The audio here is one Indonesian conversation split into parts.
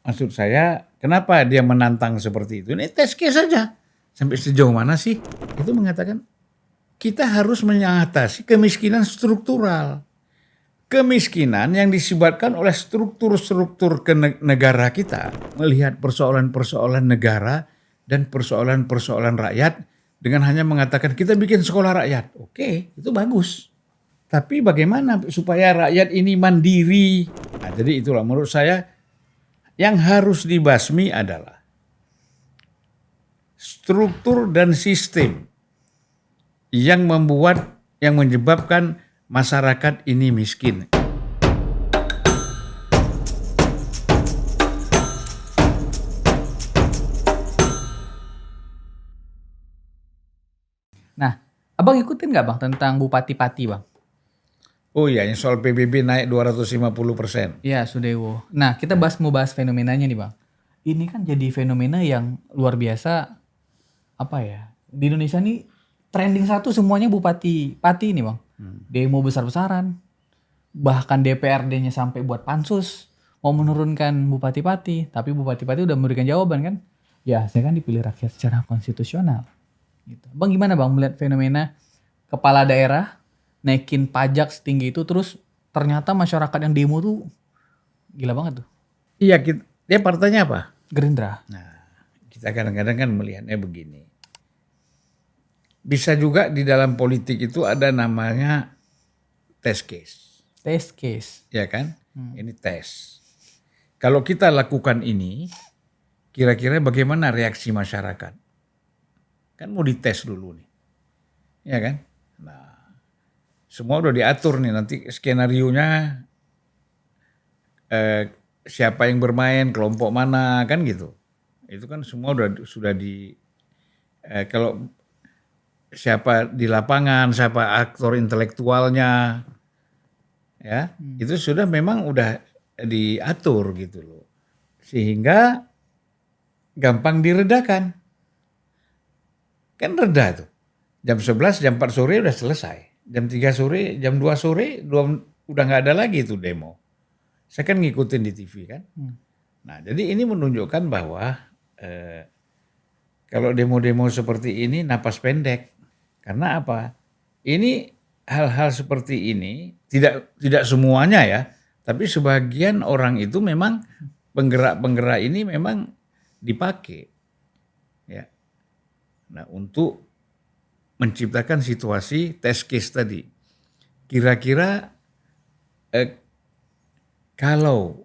Maksud saya, kenapa dia menantang seperti itu? Ini test case saja. Sampai sejauh mana sih? Itu mengatakan kita harus mengatasi kemiskinan struktural. Kemiskinan yang disebabkan oleh struktur-struktur negara kita. Melihat persoalan-persoalan negara dan persoalan-persoalan rakyat dengan hanya mengatakan kita bikin sekolah rakyat. Oke, itu bagus. Tapi bagaimana supaya rakyat ini mandiri? Nah, jadi itulah menurut saya yang harus dibasmi adalah struktur dan sistem yang menyebabkan masyarakat ini miskin. Nah, Abang ikutin nggak Bang tentang Bupati Pati Bang? Oh iya, yang soal PBB naik 250%. Iya, Sudewo. Nah, kita mau bahas fenomenanya nih Bang. Ini kan jadi fenomena yang luar biasa, apa ya, di Indonesia nih trending satu semuanya Bupati Pati nih Bang. Demo besar-besaran, bahkan DPRD-nya sampai buat pansus, mau menurunkan Bupati Pati, tapi Bupati Pati udah memberikan jawaban kan, ya saya kan dipilih rakyat secara konstitusional. Gitu. Bang gimana Bang melihat fenomena kepala daerah naikin pajak setinggi itu terus ternyata masyarakat yang demo tuh gila banget tuh. Iya, dia partainya apa? Gerindra. Nah, kita kadang-kadang kan melihatnya begini. Bisa juga di dalam politik itu ada namanya test case. Test case. Ya kan? Ini tes. Kalau kita lakukan ini, kira-kira bagaimana reaksi masyarakat? Kan mau dites dulu nih. Ya kan? Nah, semua udah diatur nih nanti skenarionya siapa yang bermain, kelompok mana kan gitu. Itu kan semua sudah di kalau siapa di lapangan, siapa aktor intelektualnya ya, itu sudah memang udah diatur gitu loh. Sehingga gampang diredakan. Kan reda tuh. Jam 11, jam 4 sore udah selesai. Jam 3 sore, jam 2 sore udah nggak ada lagi tuh demo. Saya kan ngikutin di TV kan. Nah, jadi ini menunjukkan bahwa kalau demo-demo seperti ini napas pendek. Karena apa? Ini hal-hal seperti ini tidak semuanya ya, tapi sebagian orang itu memang penggerak-penggerak ini memang dipakai ya. Nah, untuk menciptakan situasi test case tadi. Kira-kira kalau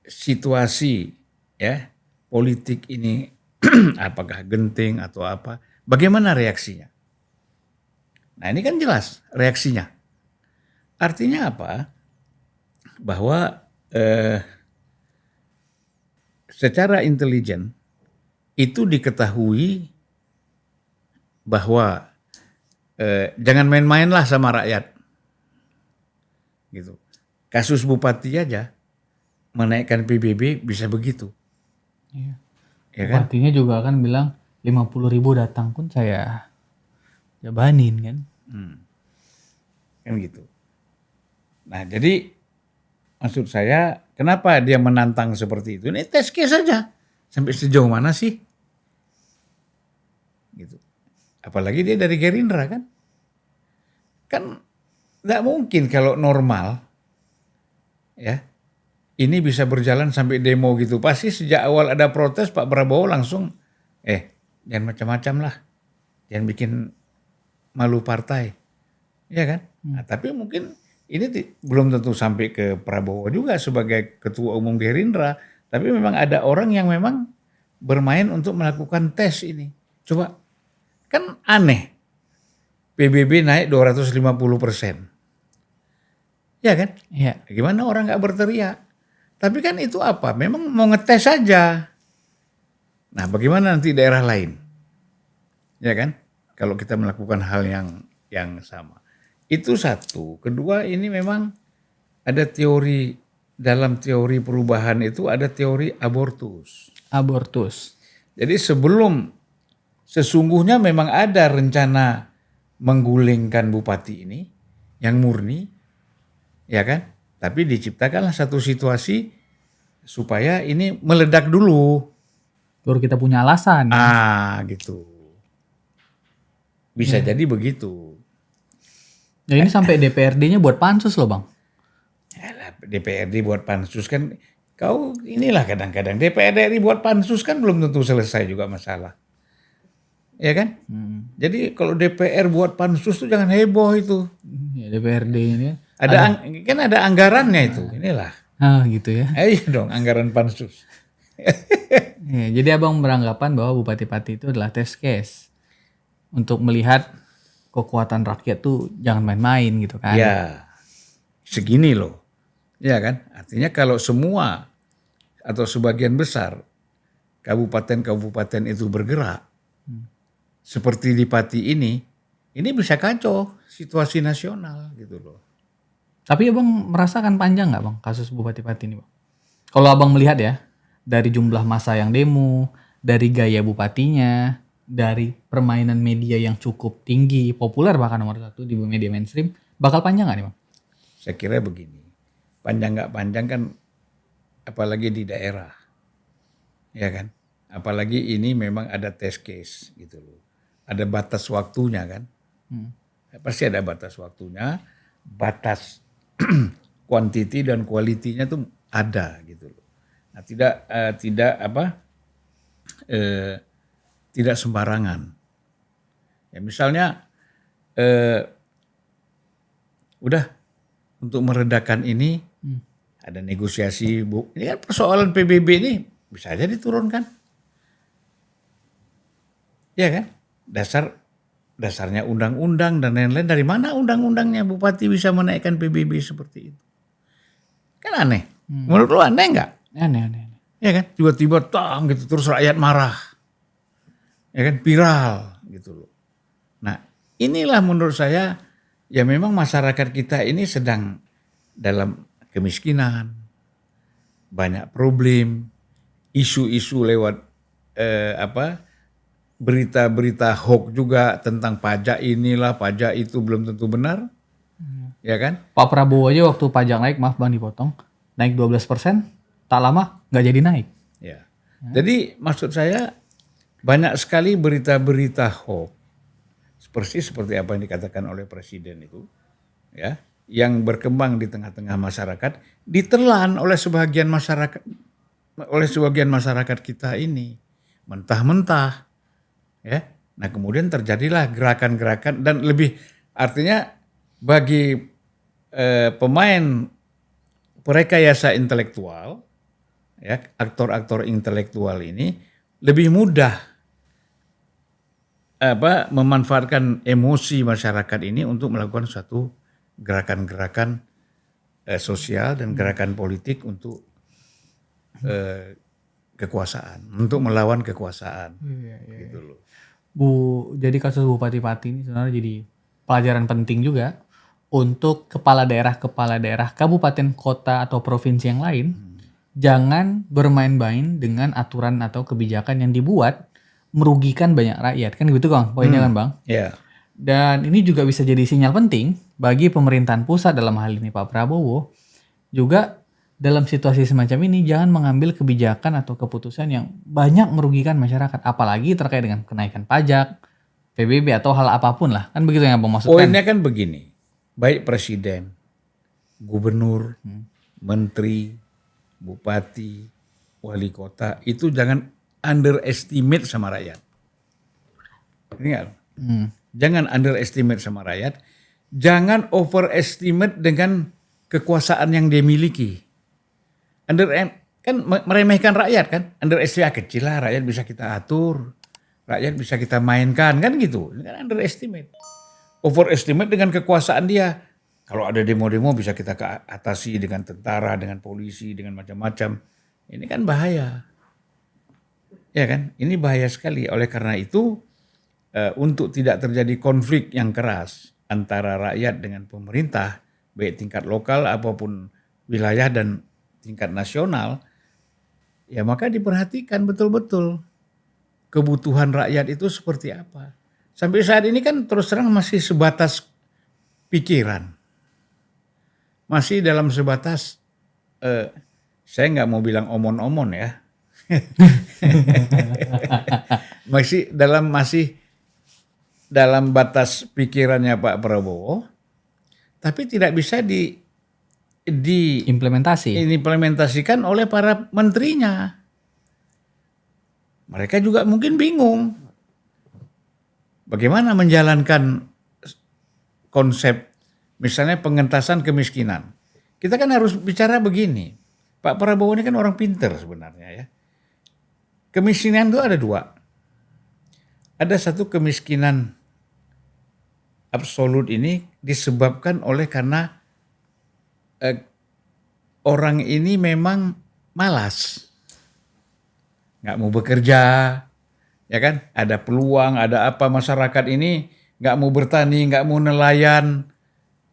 situasi ya politik ini apakah genting atau apa, bagaimana reaksinya? Nah, ini kan jelas reaksinya. Artinya apa? Bahwa secara intelijen itu diketahui bahwa jangan main-mainlah sama rakyat. Gitu. Kasus Bupati aja menaikkan PBB bisa begitu. Iya. Ya kan? Bupatinya juga kan bilang 50.000 datang pun saya jabanin kan. Kan gitu. Nah, jadi maksud saya kenapa dia menantang seperti itu? Ini test case saja. Sampai sejauh mana sih? Gitu. Apalagi dia dari Gerindra kan? Kan nggak mungkin kalau normal ya. Ini bisa berjalan sampai demo gitu. Pasti sejak awal ada protes Pak Prabowo langsung jangan macam-macam lah. Jangan bikin malu partai. Ya kan? Nah, tapi mungkin ini belum tentu sampai ke Prabowo juga sebagai ketua umum Gerindra. Tapi memang ada orang yang memang bermain untuk melakukan tes ini. Coba, kan aneh. PBB naik 250%. Ya kan? Iya. Gimana orang gak berteriak? Tapi kan itu apa? Memang mau ngetes saja. Nah, bagaimana nanti daerah lain? Ya kan? Kalau kita melakukan hal yang sama. Itu satu. Kedua, ini memang ada teori, dalam teori perubahan itu ada teori abortus. Abortus. Jadi sesungguhnya memang ada rencana menggulingkan bupati ini yang murni, ya kan? Tapi diciptakanlah satu situasi supaya ini meledak dulu. Baru kita punya alasan. Gitu. Bisa jadi begitu. Ya ini sampai DPRD-nya buat pansus loh Bang. Yalah, DPRD buat pansus kan, kau inilah kadang-kadang DPRD buat pansus kan belum tentu selesai juga masalah. Ya kan? Jadi kalau DPR buat pansus tuh jangan heboh itu. Ya DPRD ini. Kan ada anggarannya itu. Inilah. Gitu ya. Iya dong, anggaran pansus. Ya, jadi Abang beranggapan bahwa Bupati-Pati itu adalah test case untuk melihat kekuatan rakyat tuh jangan main-main gitu kan. Ya, segini loh. Ya kan? Artinya kalau semua atau sebagian besar kabupaten-kabupaten itu bergerak seperti di Pati ini bisa kacau situasi nasional gitu loh. Tapi Abang merasakan panjang nggak Bang kasus Bupati-Pati ini Bang? Kalau Abang melihat ya, dari jumlah massa yang demo, dari gaya bupatinya, dari permainan media yang cukup tinggi, populer bahkan nomor 1 di media mainstream, bakal panjang nggak nih Bang? Saya kira begini, panjang nggak panjang kan apalagi di daerah, ya kan? Apalagi ini memang ada test case gitu loh. Ada batas waktunya kan? Pasti ada batas waktunya, batas quantity dan quality-nya tuh ada gitu loh. Nah, tidak sembarangan. Ya misalnya udah untuk meredakan ini ada negosiasi, Bu. Ini kan persoalan PBB ini bisa aja diturunkan. Ya kan? Dasarnya undang-undang dan lain-lain. Dari mana undang-undangnya Bupati bisa menaikkan PBB seperti itu? Kan aneh. Menurut lo aneh nggak? Aneh. Ya kan? Tiba-tiba tang gitu terus rakyat marah. Ya kan? Viral gitu loh. Nah, inilah menurut saya ya memang masyarakat kita ini sedang dalam kemiskinan, banyak problem, isu-isu lewat berita-berita hoax juga tentang pajak inilah, pajak itu belum tentu benar. Ya kan? Pak Prabowo aja waktu pajak naik, maaf Bang dipotong, naik 12%, tak lama nggak jadi naik. Ya. Jadi maksud saya banyak sekali berita-berita hoax seperti apa yang dikatakan oleh presiden itu, ya, yang berkembang di tengah-tengah masyarakat, ditelan oleh sebagian masyarakat kita ini mentah-mentah, ya. Nah kemudian terjadilah gerakan-gerakan dan lebih artinya bagi pemain perekayasa intelektual, ya, aktor-aktor intelektual ini lebih mudah memanfaatkan emosi masyarakat ini untuk melakukan suatu gerakan-gerakan sosial dan gerakan politik untuk kekuasaan, untuk melawan kekuasaan. Gitu loh. Jadi kasus Bupati-Pati ini sebenarnya jadi pelajaran penting juga untuk kepala daerah, kabupaten, kota atau provinsi yang lain. Jangan bermain-main dengan aturan atau kebijakan yang dibuat merugikan banyak rakyat. Kan gitu Bang, poinnya kan Bang? Iya. Dan ini juga bisa jadi sinyal penting bagi pemerintahan pusat dalam hal ini Pak Prabowo. Juga dalam situasi semacam ini jangan mengambil kebijakan atau keputusan yang banyak merugikan masyarakat. Apalagi terkait dengan kenaikan pajak, PBB atau hal apapun lah. Kan begitu yang Abang maksudkan. Poinnya kan begini, baik presiden, gubernur, menteri, bupati, wali kota itu jangan underestimate sama rakyat. Ingat, jangan underestimate sama rakyat, jangan overestimate dengan kekuasaan yang dia miliki. Kan meremehkan rakyat kan, underestimate kecil lah, rakyat bisa kita atur, rakyat bisa kita mainkan kan gitu. Ini kan underestimate. Overestimate dengan kekuasaan dia. Kalau ada demo-demo bisa kita atasi dengan tentara, dengan polisi, dengan macam-macam. Ini kan bahaya. Ya kan? Ini bahaya sekali. Oleh karena itu untuk tidak terjadi konflik yang keras antara rakyat dengan pemerintah, baik tingkat lokal apapun wilayah dan tingkat nasional, ya maka diperhatikan betul-betul kebutuhan rakyat itu seperti apa. Sampai saat ini kan terus terang masih sebatas pikiran. Masih dalam sebatas saya nggak mau bilang omon-omon ya. masih dalam batas pikirannya Pak Prabowo, tapi tidak bisa Implementasi. diimplementasikan oleh para menterinya. Mereka juga mungkin bingung bagaimana menjalankan konsep misalnya pengentasan kemiskinan. Kita kan harus bicara begini, Pak Prabowo ini kan orang pinter sebenarnya ya. Kemiskinan itu ada dua. Ada satu kemiskinan absolut ini disebabkan oleh karena orang ini memang malas, nggak mau bekerja, ya kan? Ada peluang, ada apa masyarakat ini nggak mau bertani, nggak mau nelayan,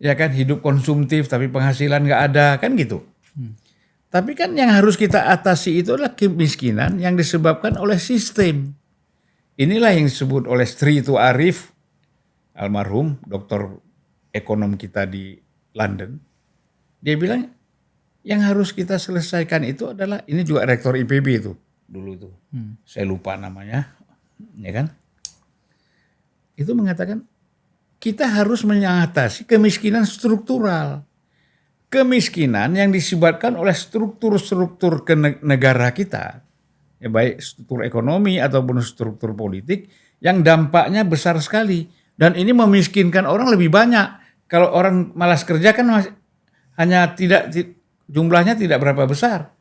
ya kan? Hidup konsumtif tapi penghasilan nggak ada, kan gitu. Tapi kan yang harus kita atasi itu adalah kemiskinan yang disebabkan oleh sistem. Inilah yang disebut oleh Sri itu Arif, almarhum dokter ekonom kita di London. Dia bilang yang harus kita selesaikan itu adalah, ini juga rektor IPB itu dulu tuh, saya lupa namanya, ya kan? Itu mengatakan kita harus mengatasi kemiskinan struktural. Kemiskinan yang disebabkan oleh struktur-struktur negara kita, ya baik struktur ekonomi ataupun struktur politik yang dampaknya besar sekali dan ini memiskinkan orang lebih banyak. Kalau orang malas kerja kan hanya jumlahnya tidak berapa besar,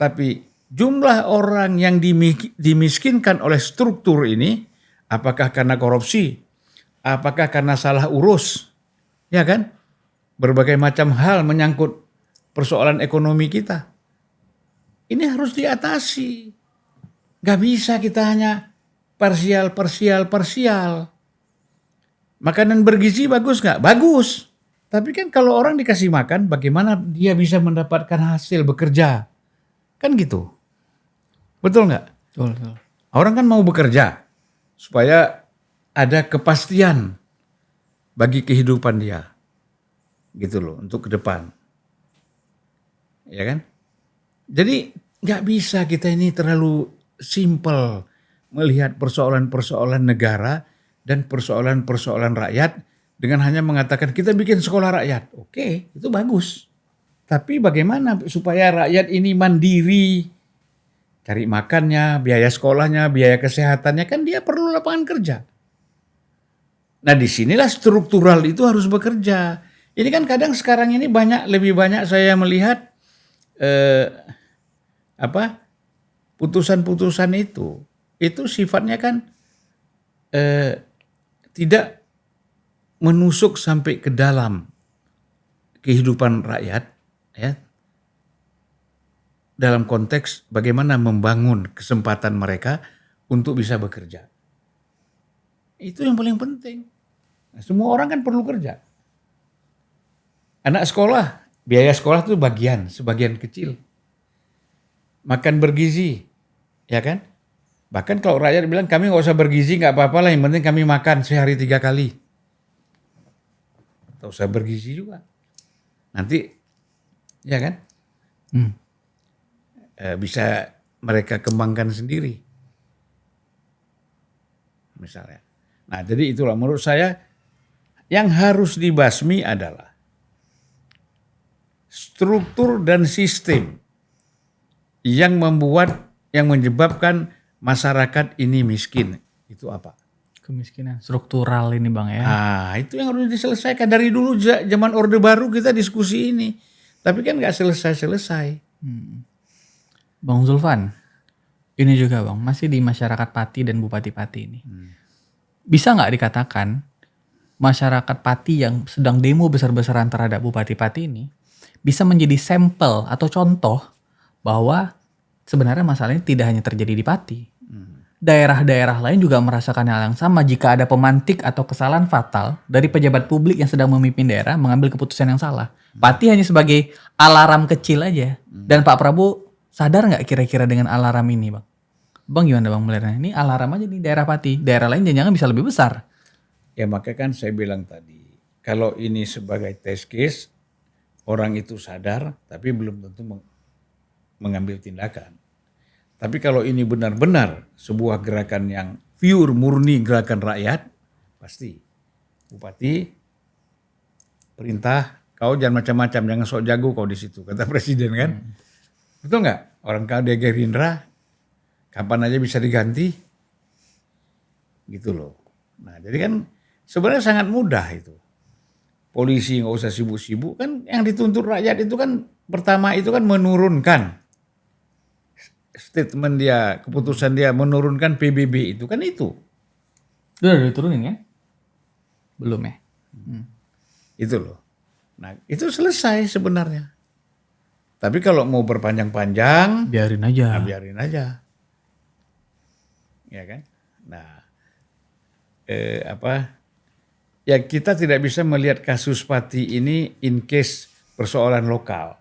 tapi jumlah orang yang dimiskinkan oleh struktur ini, apakah karena korupsi, apakah karena salah urus, ya kan? Berbagai macam hal menyangkut persoalan ekonomi kita. Ini harus diatasi. Gak bisa kita hanya parsial. Makanan bergizi bagus gak? Bagus. Tapi kan kalau orang dikasih makan, bagaimana dia bisa mendapatkan hasil bekerja? Kan gitu. Betul gak? Betul. Orang kan mau bekerja supaya ada kepastian bagi kehidupan dia. Gitu loh, untuk ke depan. Ya kan? Jadi nggak bisa kita ini terlalu simpel melihat persoalan-persoalan negara dan persoalan-persoalan rakyat dengan hanya mengatakan kita bikin sekolah rakyat. Oke, itu bagus. Tapi bagaimana supaya rakyat ini mandiri, cari makannya, biaya sekolahnya, biaya kesehatannya, kan dia perlu lapangan kerja. Nah disinilah struktural itu harus bekerja. Ini kan kadang sekarang ini lebih banyak saya melihat putusan-putusan itu sifatnya kan tidak menusuk sampai ke dalam kehidupan rakyat, ya, dalam konteks bagaimana membangun kesempatan mereka untuk bisa bekerja. Itu yang paling penting. Nah, semua orang kan perlu kerja. Anak sekolah, biaya sekolah itu sebagian kecil. Makan bergizi, ya kan? Bahkan kalau rakyat bilang kami nggak usah bergizi, nggak apa-apa lah, yang penting kami makan sehari 3 kali. Tak usah bergizi juga. Nanti, ya kan? Bisa mereka kembangkan sendiri. Misalnya. Nah jadi itulah menurut saya yang harus dibasmi adalah struktur dan sistem yang menyebabkan masyarakat ini miskin. Itu apa? Kemiskinan struktural ini Bang ya. Nah, itu yang harus diselesaikan. Dari dulu zaman Orde Baru kita diskusi ini. Tapi kan nggak selesai-selesai. Bang Zulfan, ini juga Bang, masih di masyarakat Pati dan Bupati Pati ini. Bisa nggak dikatakan masyarakat Pati yang sedang demo besar-besaran terhadap Bupati Pati ini bisa menjadi sampel atau contoh bahwa sebenarnya masalah ini tidak hanya terjadi di Pati. Daerah-daerah lain juga merasakan hal yang sama jika ada pemantik atau kesalahan fatal dari pejabat publik yang sedang memimpin daerah mengambil keputusan yang salah. Pati hanya sebagai alarm kecil aja. Dan Pak Prabowo sadar nggak kira-kira dengan alarm ini Bang? Bang gimana Bang melihatnya? Ini alarm aja di daerah Pati. Daerah lain jangan-jangan bisa lebih besar. Ya makanya kan saya bilang tadi, kalau ini sebagai test case, orang itu sadar tapi belum tentu mengambil tindakan. Tapi kalau ini benar-benar sebuah gerakan yang pure murni gerakan rakyat, pasti bupati perintah kau jangan macam-macam, jangan sok jago kau di situ, kata presiden kan. Betul nggak? Orang kau dia Gerindra, kapan aja bisa diganti, gitu loh. Nah jadi kan sebenarnya sangat mudah itu. Polisi nggak usah sibuk-sibuk kan, yang dituntut rakyat itu kan pertama itu kan menurunkan statement dia, keputusan dia menurunkan PBB itu kan itu. Udah diturunin kan? Belum ya? Itu loh. Nah itu selesai sebenarnya. Tapi kalau mau berpanjang-panjang, Biarin aja. biarin aja. Ya kan? Nah, ya kita tidak bisa melihat kasus Pati ini in case persoalan lokal.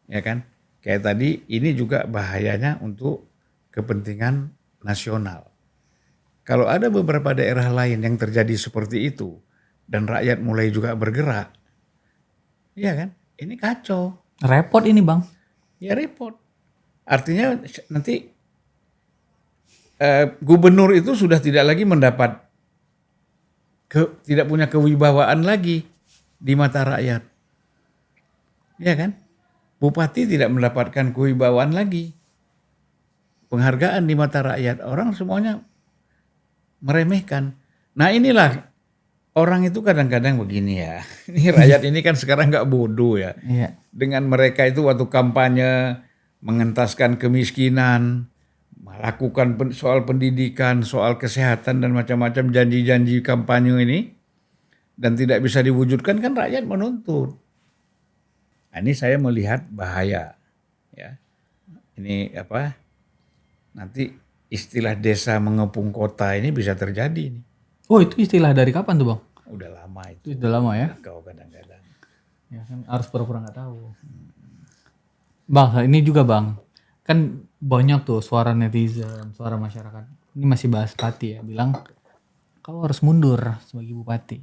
Ya kan? Kayak tadi ini juga bahayanya untuk kepentingan nasional. Kalau ada beberapa daerah lain yang terjadi seperti itu dan rakyat mulai juga bergerak, ya kan? Ini kacau. Repot ini bang. Ya repot. Artinya nanti gubernur itu sudah tidak lagi mendapat tidak punya kewibawaan lagi di mata rakyat. Ya kan? Bupati tidak mendapatkan kewibawaan lagi. Penghargaan di mata rakyat. Orang semuanya meremehkan. Nah inilah orang itu kadang-kadang begini ya. Ini rakyat ini kan sekarang nggak bodoh ya. Iya. Dengan mereka itu waktu kampanye mengentaskan kemiskinan, melakukan soal pendidikan, soal kesehatan dan macam-macam janji-janji kampanye ini dan tidak bisa diwujudkan kan rakyat menuntut. Nah, ini saya melihat bahaya ya. Ini nanti istilah desa mengepung kota ini bisa terjadi nih. Oh itu istilah dari kapan tuh bang? Udah lama itu. Itu udah lama ya? Kau kadang-kadang. Ya kan harus pura-pura nggak tahu. Bang, ini juga bang, kan banyak tuh suara netizen, suara masyarakat. Ini masih bahas Pati ya, bilang kau harus mundur sebagai bupati.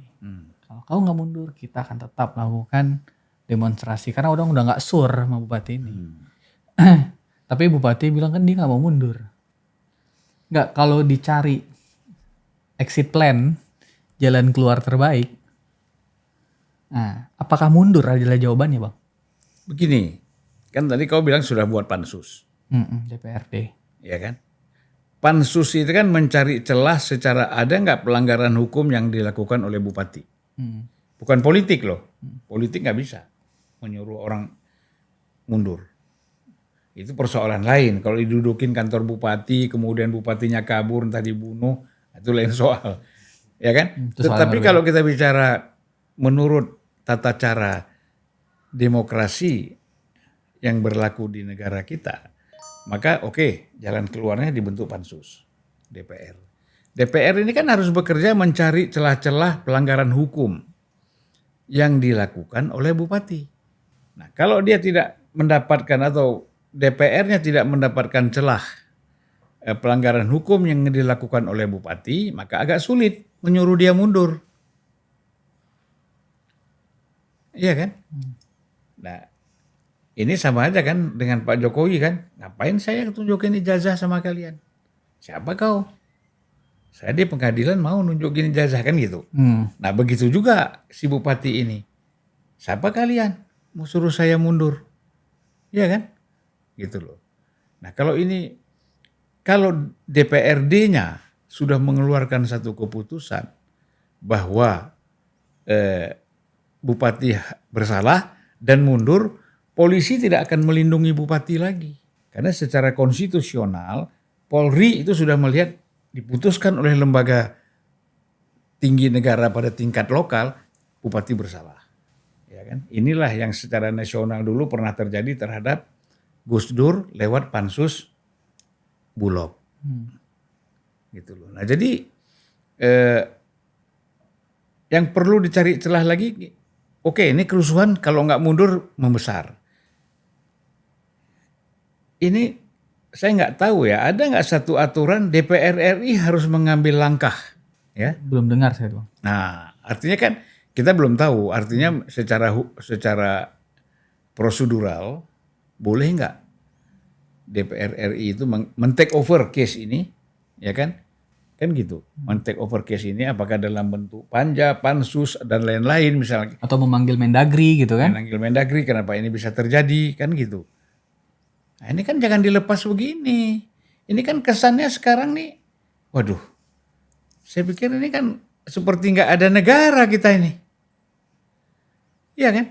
Kalau kau nggak mundur, kita akan tetap melakukan demonstrasi karena udah nggak sur sama bupati ini. Tapi bupati bilang kan dia nggak mau mundur. Nggak, kalau dicari exit plan, jalan keluar terbaik. Nah, apakah mundur adalah jawabannya bang? Begini, kan tadi kau bilang sudah buat pansus. DPRD. Ya kan? Pansus itu kan mencari celah secara ada nggak pelanggaran hukum yang dilakukan oleh bupati. Bukan politik loh. Politik nggak bisa menyuruh orang mundur. Itu persoalan lain. Kalau didudukin kantor bupati, kemudian bupatinya kabur, entah dibunuh, itu lain soal. Ya kan? Tetapi kalau kita bicara menurut tata cara demokrasi yang berlaku di negara kita, maka oke, jalan keluarnya dibentuk pansus DPR. DPR ini kan harus bekerja mencari celah-celah pelanggaran hukum yang dilakukan oleh bupati. Nah, kalau dia tidak mendapatkan atau DPR-nya tidak mendapatkan celah pelanggaran hukum yang dilakukan oleh bupati, maka agak sulit menyuruh dia mundur. Iya kan? Nah, ini sama aja kan dengan Pak Jokowi kan. Ngapain saya tunjukin ijazah sama kalian? Siapa kau? Saya di pengadilan mau nunjukin ijazah kan gitu. Nah begitu juga si bupati ini. Siapa kalian? Mau suruh saya mundur? Iya kan? Gitu loh. Nah kalau DPRD-nya sudah mengeluarkan satu keputusan bahwa bupati bersalah dan mundur, polisi tidak akan melindungi bupati lagi. Karena secara konstitusional, Polri itu sudah melihat diputuskan oleh lembaga tinggi negara pada tingkat lokal, bupati bersalah. Ya kan? Inilah yang secara nasional dulu pernah terjadi terhadap Gus Dur lewat pansus Bulog. Gitu loh. Nah jadi yang perlu dicari celah lagi, oke, ini kerusuhan kalau nggak mundur membesar. Ini saya nggak tahu ya, ada nggak satu aturan DPR RI harus mengambil langkah, ya? Belum dengar saya tuh. Nah, artinya kan kita belum tahu. Artinya secara prosedural boleh nggak DPR RI itu men-take over case ini, ya kan? Kan gitu. Men-take over case ini apakah dalam bentuk panja, pansus dan lain-lain misalnya. Atau memanggil Mendagri gitu kan? Memanggil Mendagri kenapa ini bisa terjadi kan gitu. Nah, ini kan jangan dilepas begini. Ini kan kesannya sekarang nih, waduh, saya pikir ini kan seperti nggak ada negara kita ini. Iya kan?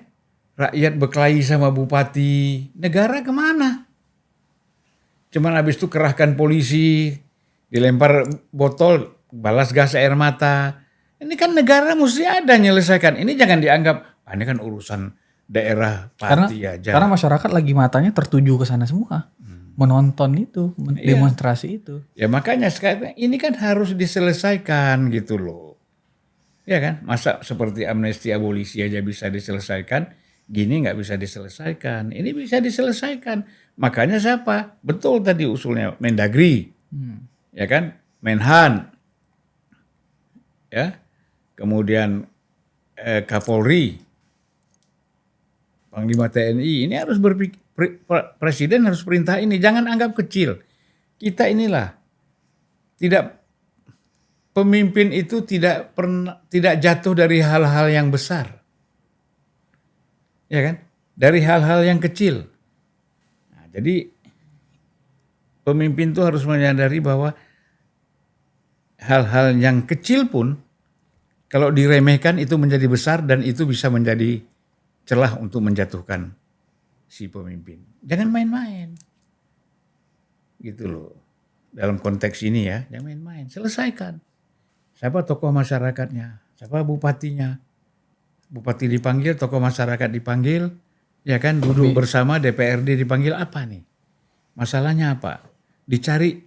Rakyat berkelahi sama bupati, negara kemana? Cuman habis itu kerahkan polisi, dilempar botol, balas gas air mata. Ini kan negara mesti ada nyelesaikan. Ini jangan dianggap, ini kan urusan daerah parti aja. Karena masyarakat lagi matanya tertuju ke sana semua. Menonton itu, demonstrasi itu. Ya makanya sekarang ini kan harus diselesaikan gitu loh. Ya kan? Masa seperti amnesti abolisi aja bisa diselesaikan, gini nggak bisa diselesaikan. Ini bisa diselesaikan. Makanya siapa? Betul tadi usulnya Mendagri. Ya kan? Menhan. Ya. Kemudian Kapolri. Panglima TNI. Ini harus berpikir, Presiden harus perintah ini. Jangan anggap kecil. Kita inilah pemimpin itu tidak jatuh dari hal-hal yang besar. Ya kan? Dari hal-hal yang kecil. Nah, jadi pemimpin itu harus menyadari bahwa hal-hal yang kecil pun kalau diremehkan itu menjadi besar dan itu bisa menjadi celah untuk menjatuhkan si pemimpin. Jangan main-main. Gitu loh. Dalam konteks ini ya, jangan main-main. Selesaikan. Siapa tokoh masyarakatnya? Siapa bupatinya? Bupati dipanggil, tokoh masyarakat dipanggil, ya kan, duduk bersama DPRD dipanggil, apa nih? Masalahnya apa? Dicari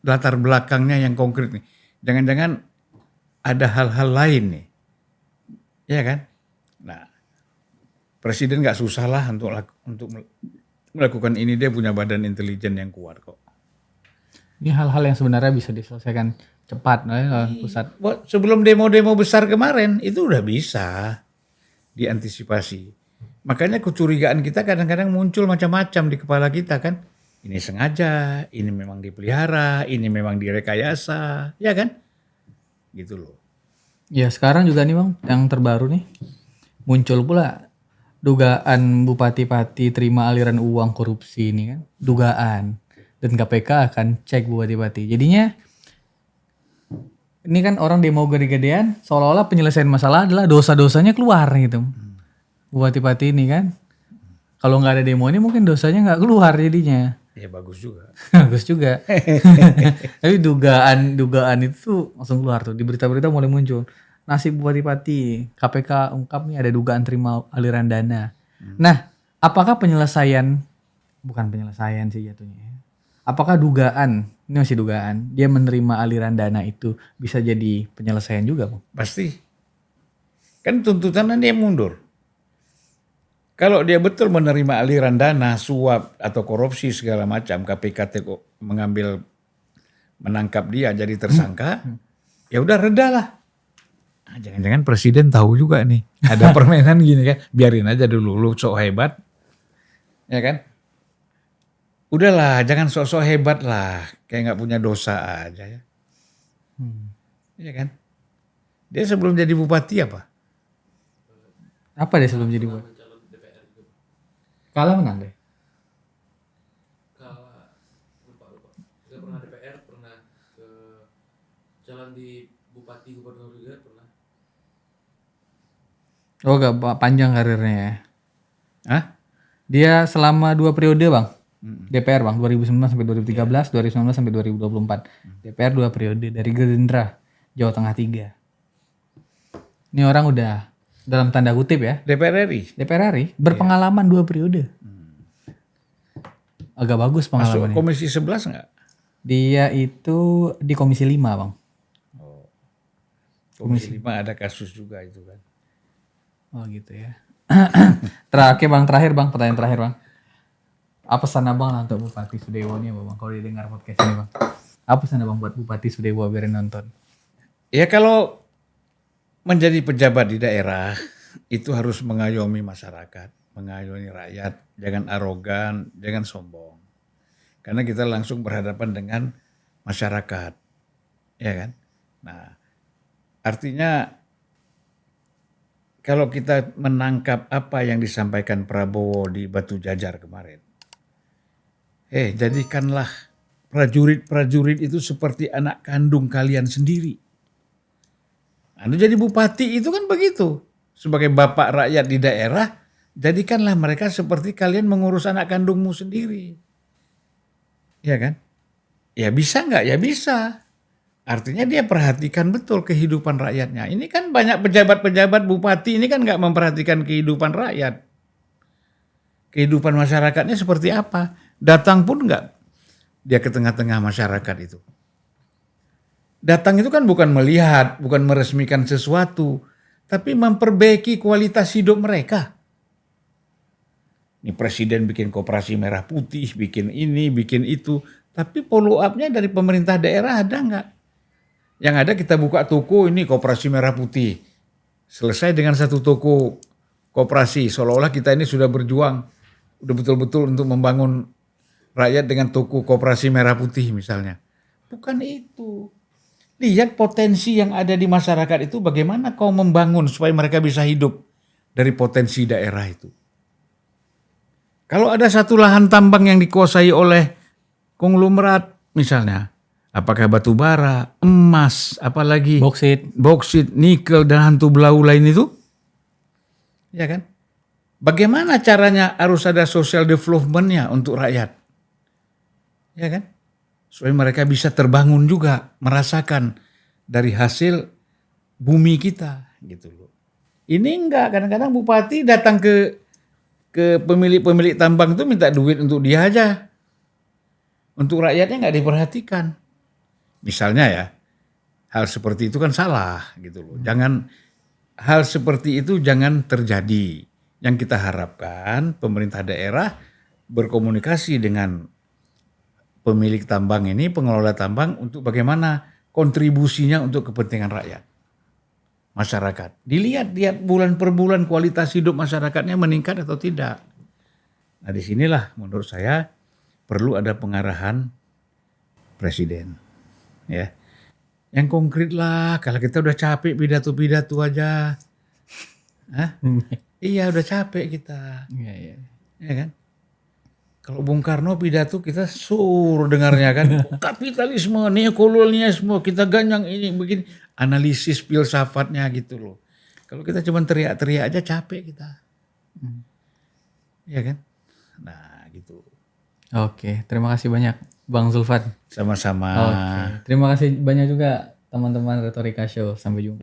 latar belakangnya yang konkret nih. Jangan-jangan ada hal-hal lain nih. Ya kan? Nah, Presiden nggak susah lah untuk melakukan ini, dia punya badan intelijen yang kuat kok. Ini hal-hal yang sebenarnya bisa diselesaikan cepat oleh pusat. Sebelum demo-demo besar kemarin itu udah bisa diantisipasi. Makanya kecurigaan kita kadang-kadang muncul macam-macam di kepala kita kan. Ini sengaja, ini memang dipelihara, ini memang direkayasa, ya kan? Gitu loh. Ya sekarang juga nih Bang, yang terbaru nih muncul pula dugaan bupati-bupati terima aliran uang korupsi ini kan, dugaan, dan KPK akan cek bupati-bupati. Jadinya ini kan orang demo gede-gedean, seolah-olah penyelesaian masalah adalah dosa-dosanya keluar gitu. Bupati-bupati ini kan, kalau nggak ada demo ini mungkin dosanya nggak keluar jadinya. Ya bagus juga. Bagus juga. Tapi dugaan itu langsung keluar tuh, di berita-berita mulai muncul. Nasib bupati-bupati, KPK ungkap nih ada dugaan terima aliran dana. Nah, apakah bukan penyelesaian sih jatuhnya. Apakah dugaan, ini masih dugaan, dia menerima aliran dana itu bisa jadi penyelesaian juga Bang? Pasti. Kan tuntutannya dia mundur. Kalau dia betul menerima aliran dana, suap atau korupsi segala macam, KPK menangkap dia jadi tersangka, ya udah reda lah. Nah, jangan-jangan Presiden tahu juga nih, ada permainan gini kan, biarin aja dulu, lu sok hebat, ya kan? Udahlah, jangan sok-sok hebat lah, kayak nggak punya dosa aja ya. Iya kan? Dia sebelum jadi bupati apa? Apa dia sebelum jadi bupati? Kalah menang deh. Kalah, lupa. Kita pernah DPR, pernah ke jalan di bupati gubernur juga pernah. Oh gak panjang karirnya ya. Hah? Dia selama 2 periode Bang. DPR Bang, 2019 sampai 2013, 2019 sampai 2024. DPR 2 periode dari Gerindra, Jawa Tengah 3. Ini orang udah dalam tanda kutip ya. DPR RI? DPR RI berpengalaman 2 periode. Agak bagus Masuk pengalamannya. komisi 11 enggak? Dia itu di komisi 5 Bang. Komisi 5 ada kasus juga itu kan. Oh gitu ya. Terakhir Bang, pertanyaan terakhir Bang. Apa pesan Abang lah untuk Bupati Sudewo nih Bang, kalau didengar podcast ini Bang? Apa pesan Abang buat Bupati Sudewo biar nonton? Ya kalau menjadi pejabat di daerah itu harus mengayomi masyarakat, mengayomi rakyat, jangan arogan, jangan sombong. Karena kita langsung berhadapan dengan masyarakat, ya kan? Nah, artinya kalau kita menangkap apa yang disampaikan Prabowo di Batu Jajar kemarin, jadikanlah prajurit-prajurit itu seperti anak kandung kalian sendiri. Anda jadi bupati itu kan begitu. Sebagai bapak rakyat di daerah, jadikanlah mereka seperti kalian mengurus anak kandungmu sendiri. Ya kan? Ya bisa nggak? Ya bisa. Artinya dia perhatikan betul kehidupan rakyatnya. Ini kan banyak pejabat-pejabat bupati ini kan nggak memperhatikan kehidupan rakyat. Kehidupan masyarakatnya seperti apa. Datang pun nggak dia ke tengah-tengah masyarakat itu. Datang itu kan bukan melihat, bukan meresmikan sesuatu, tapi memperbaiki kualitas hidup mereka. Ini presiden bikin koperasi merah putih, bikin ini, bikin itu. Tapi follow up-nya dari pemerintah daerah ada nggak? Yang ada kita buka toko ini koperasi merah putih. Selesai dengan satu toko koperasi. Seolah-olah kita ini sudah berjuang. Udah betul-betul untuk membangun rakyat dengan toko koperasi merah putih misalnya. Bukan itu. Lihat potensi yang ada di masyarakat itu bagaimana kau membangun supaya mereka bisa hidup dari potensi daerah itu. Kalau ada satu lahan tambang yang dikuasai oleh konglomerat misalnya, apakah batu bara, emas, apalagi boksit, nikel dan hantu belau lain itu, ya kan? Bagaimana caranya harus ada social development-nya untuk rakyat, ya kan? Supaya mereka bisa terbangun juga, merasakan dari hasil bumi kita gitu loh. Ini enggak, kadang-kadang bupati datang ke pemilik-pemilik tambang itu minta duit untuk dia aja. Untuk rakyatnya enggak diperhatikan. Misalnya ya, hal seperti itu kan salah gitu loh. Hal seperti itu jangan terjadi. Yang kita harapkan pemerintah daerah berkomunikasi dengan pemilik tambang ini, pengelola tambang untuk bagaimana kontribusinya untuk kepentingan rakyat, masyarakat. Dilihat bulan per bulan kualitas hidup masyarakatnya meningkat atau tidak. Nah disinilah menurut saya perlu ada pengarahan presiden. Ya, yang konkret lah. Kalau kita udah capek pidato-pidato aja, iya udah capek kita, ya kan? Kalau Bung Karno pidato kita suruh dengarnya kan, kapitalisme, neokolonialisme, kita ganyang ini begini, analisis filsafatnya gitu loh. Kalau kita cuma teriak-teriak aja capek kita, ya kan? Nah gitu. Oke, terima kasih banyak Bang Zulfan. Sama-sama. Oke, terima kasih banyak juga teman-teman Retorika Show. Sampai jumpa.